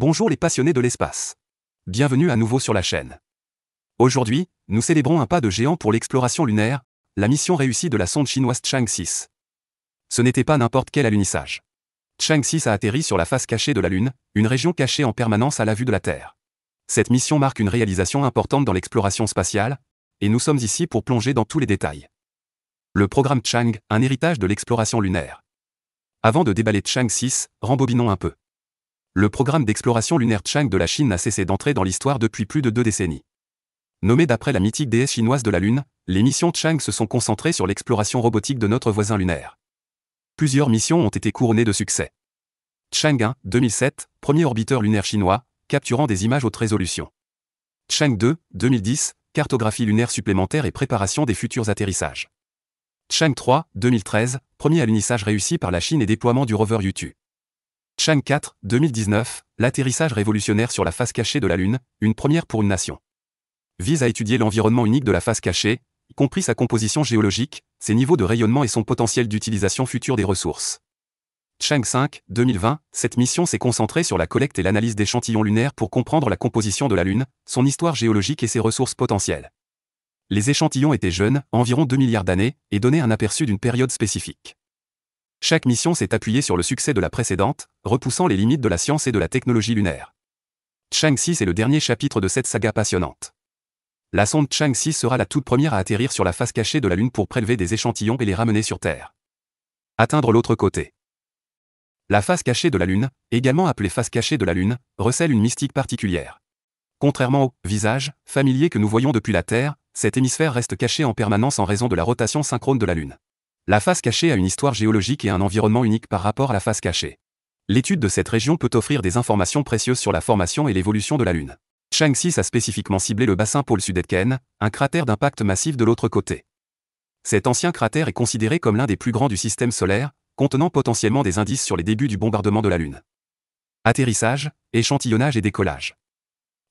Bonjour les passionnés de l'espace. Bienvenue à nouveau sur la chaîne. Aujourd'hui, nous célébrons un pas de géant pour l'exploration lunaire, la mission réussie de la sonde chinoise Chang'e 6. Ce n'était pas n'importe quel alunissage. Chang'e 6 a atterri sur la face cachée de la Lune, une région cachée en permanence à la vue de la Terre. Cette mission marque une réalisation importante dans l'exploration spatiale, et nous sommes ici pour plonger dans tous les détails. Le programme Chang'e, un héritage de l'exploration lunaire. Avant de déballer Chang'e 6, rembobinons un peu. Le programme d'exploration lunaire Chang'e de la Chine n'a cessé d'entrer dans l'histoire depuis plus de 2 décennies. Nommée d'après la mythique déesse chinoise de la Lune, les missions Chang'e se sont concentrées sur l'exploration robotique de notre voisin lunaire. Plusieurs missions ont été couronnées de succès. Chang'e 1, 2007, premier orbiteur lunaire chinois, capturant des images haute résolution. Chang'e 2, 2010, cartographie lunaire supplémentaire et préparation des futurs atterrissages. Chang'e 3, 2013, premier alunissage réussi par la Chine et déploiement du rover Yutu. Chang'e 4, 2019, l'atterrissage révolutionnaire sur la face cachée de la Lune, une première pour une nation. Vise à étudier l'environnement unique de la face cachée, y compris sa composition géologique, ses niveaux de rayonnement et son potentiel d'utilisation future des ressources. Chang'e 5, 2020, cette mission s'est concentrée sur la collecte et l'analyse d'échantillons lunaires pour comprendre la composition de la Lune, son histoire géologique et ses ressources potentielles. Les échantillons étaient jeunes, environ 2 milliards d'années, et donnaient un aperçu d'une période spécifique. Chaque mission s'est appuyée sur le succès de la précédente, repoussant les limites de la science et de la technologie lunaire. Chang'e 6 est le dernier chapitre de cette saga passionnante. La sonde Chang'e 6 sera la toute première à atterrir sur la face cachée de la Lune pour prélever des échantillons et les ramener sur Terre. Atteindre l'autre côté. La face cachée de la Lune, également appelée face cachée de la Lune, recèle une mystique particulière. Contrairement au visage familier que nous voyons depuis la Terre, cet hémisphère reste caché en permanence en raison de la rotation synchrone de la Lune. La face cachée a une histoire géologique et un environnement unique par rapport à la face cachée. L'étude de cette région peut offrir des informations précieuses sur la formation et l'évolution de la Lune. Chang'e 6 a spécifiquement ciblé le bassin pôle Sud-Aitken, un cratère d'impact massif de l'autre côté. Cet ancien cratère est considéré comme l'un des plus grands du système solaire, contenant potentiellement des indices sur les débuts du bombardement de la Lune. Atterrissage, échantillonnage et décollage.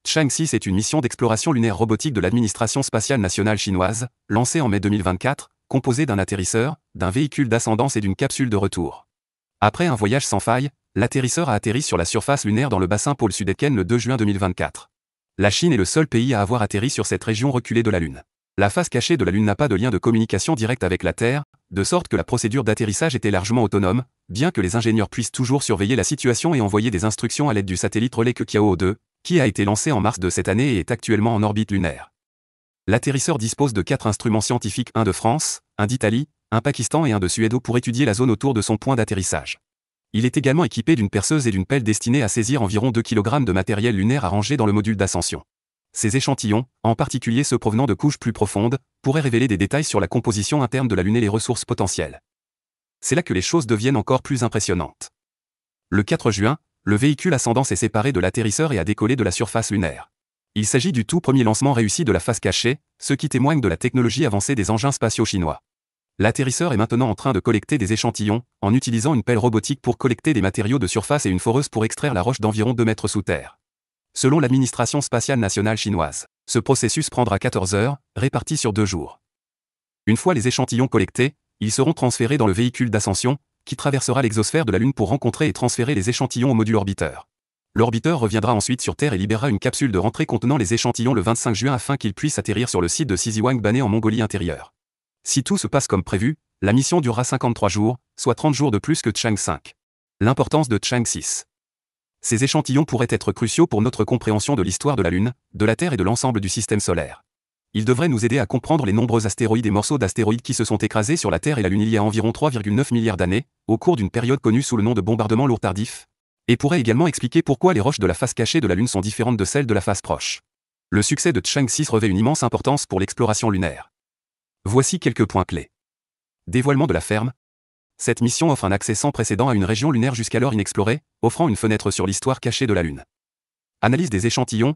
Chang'e 6 est une mission d'exploration lunaire robotique de l'administration spatiale nationale chinoise, lancée en mai 2024, composée d'un atterrisseur, d'un véhicule d'ascendance et d'une capsule de retour. Après un voyage sans faille, l'atterrisseur a atterri sur la surface lunaire dans le bassin pôle Sud-Aitken le 2 juin 2024. La Chine est le seul pays à avoir atterri sur cette région reculée de la Lune. La face cachée de la Lune n'a pas de lien de communication direct avec la Terre, de sorte que la procédure d'atterrissage était largement autonome, bien que les ingénieurs puissent toujours surveiller la situation et envoyer des instructions à l'aide du satellite relais Kuqiao-2, qui a été lancé en mars de cette année et est actuellement en orbite lunaire. L'atterrisseur dispose de 4 instruments scientifiques, un de France, un d'Italie, un Pakistan et un de Suède pour étudier la zone autour de son point d'atterrissage. Il est également équipé d'une perceuse et d'une pelle destinée à saisir environ 2 kg de matériel lunaire arrangé dans le module d'ascension. Ces échantillons, en particulier ceux provenant de couches plus profondes, pourraient révéler des détails sur la composition interne de la Lune et les ressources potentielles. C'est là que les choses deviennent encore plus impressionnantes. Le 4 juin, le véhicule ascendant s'est séparé de l'atterrisseur et a décollé de la surface lunaire. Il s'agit du tout premier lancement réussi de la face cachée, ce qui témoigne de la technologie avancée des engins spatiaux chinois. L'atterrisseur est maintenant en train de collecter des échantillons, en utilisant une pelle robotique pour collecter des matériaux de surface et une foreuse pour extraire la roche d'environ 2 mètres sous terre. Selon l'administration spatiale nationale chinoise, ce processus prendra 14 heures, réparties sur 2 jours. Une fois les échantillons collectés, ils seront transférés dans le véhicule d'ascension, qui traversera l'exosphère de la Lune pour rencontrer et transférer les échantillons au module orbiteur. L'orbiteur reviendra ensuite sur Terre et libérera une capsule de rentrée contenant les échantillons le 25 juin afin qu'ils puissent atterrir sur le site de Xizhiwang-Banê en Mongolie intérieure. Si tout se passe comme prévu, la mission durera 53 jours, soit 30 jours de plus que Chang'e 5. L'importance de Chang'e 6. Ces échantillons pourraient être cruciaux pour notre compréhension de l'histoire de la Lune, de la Terre et de l'ensemble du système solaire. Ils devraient nous aider à comprendre les nombreux astéroïdes et morceaux d'astéroïdes qui se sont écrasés sur la Terre et la Lune il y a environ 3,9 milliards d'années, au cours d'une période connue sous le nom de bombardement lourd tardif, et pourrait également expliquer pourquoi les roches de la face cachée de la Lune sont différentes de celles de la face proche. Le succès de Chang'e 6 revêt une immense importance pour l'exploration lunaire. Voici quelques points clés. Dévoilement de la ferme. Cette mission offre un accès sans précédent à une région lunaire jusqu'alors inexplorée, offrant une fenêtre sur l'histoire cachée de la Lune. Analyse des échantillons.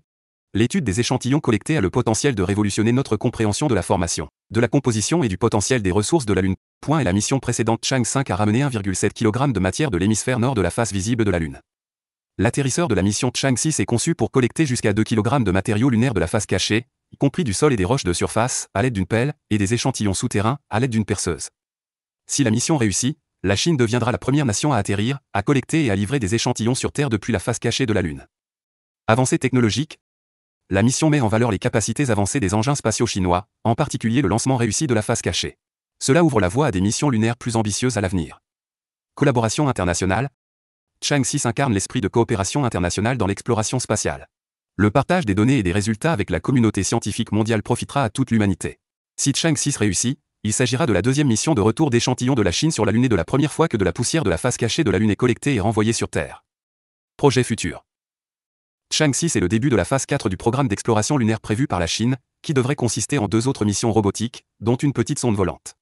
L'étude des échantillons collectés a le potentiel de révolutionner notre compréhension de la formation, de la composition et du potentiel des ressources de la Lune. Et la mission précédente Chang'e 5 a ramené 1,7 kg de matière de l'hémisphère nord de la face visible de la Lune. L'atterrisseur de la mission Chang'e 6 est conçu pour collecter jusqu'à 2 kg de matériaux lunaires de la face cachée, y compris du sol et des roches de surface, à l'aide d'une pelle, et des échantillons souterrains, à l'aide d'une perceuse. Si la mission réussit, la Chine deviendra la première nation à atterrir, à collecter et à livrer des échantillons sur Terre depuis la face cachée de la Lune. Avancée technologique. La mission met en valeur les capacités avancées des engins spatiaux chinois, en particulier le lancement réussi de la face cachée. Cela ouvre la voie à des missions lunaires plus ambitieuses à l'avenir. Collaboration internationale. Chang'e 6 incarne l'esprit de coopération internationale dans l'exploration spatiale. Le partage des données et des résultats avec la communauté scientifique mondiale profitera à toute l'humanité. Si Chang'e 6 réussit, il s'agira de la deuxième mission de retour d'échantillons de la Chine sur la Lune et de la première fois que de la poussière de la face cachée de la Lune est collectée et renvoyée sur Terre. Projet futur. Chang'e 6 est le début de la phase 4 du programme d'exploration lunaire prévu par la Chine, qui devrait consister en 2 autres missions robotiques, dont une petite sonde volante.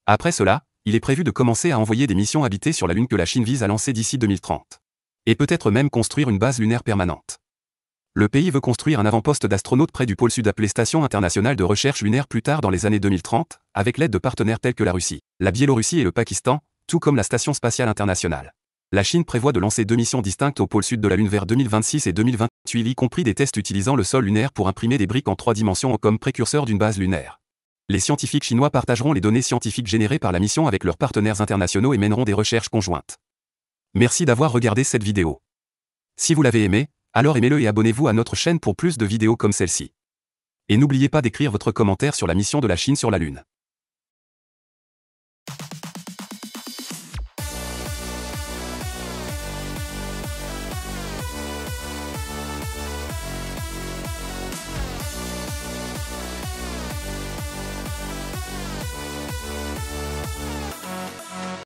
Après cela, il est prévu de commencer à envoyer des missions habitées sur la Lune que la Chine vise à lancer d'ici 2030. Et peut-être même construire une base lunaire permanente. Le pays veut construire un avant-poste d'astronautes près du pôle sud appelé Station internationale de recherche lunaire plus tard dans les années 2030, avec l'aide de partenaires tels que la Russie, la Biélorussie et le Pakistan, tout comme la Station spatiale internationale. La Chine prévoit de lancer 2 missions distinctes au pôle sud de la Lune vers 2026 et 2028, y compris des tests utilisant le sol lunaire pour imprimer des briques en 3 dimensions comme précurseur d'une base lunaire. Les scientifiques chinois partageront les données scientifiques générées par la mission avec leurs partenaires internationaux et mèneront des recherches conjointes. Merci d'avoir regardé cette vidéo. Si vous l'avez aimé, alors aimez-le et abonnez-vous à notre chaîne pour plus de vidéos comme celle-ci. Et n'oubliez pas d'écrire votre commentaire sur la mission de la Chine sur la Lune.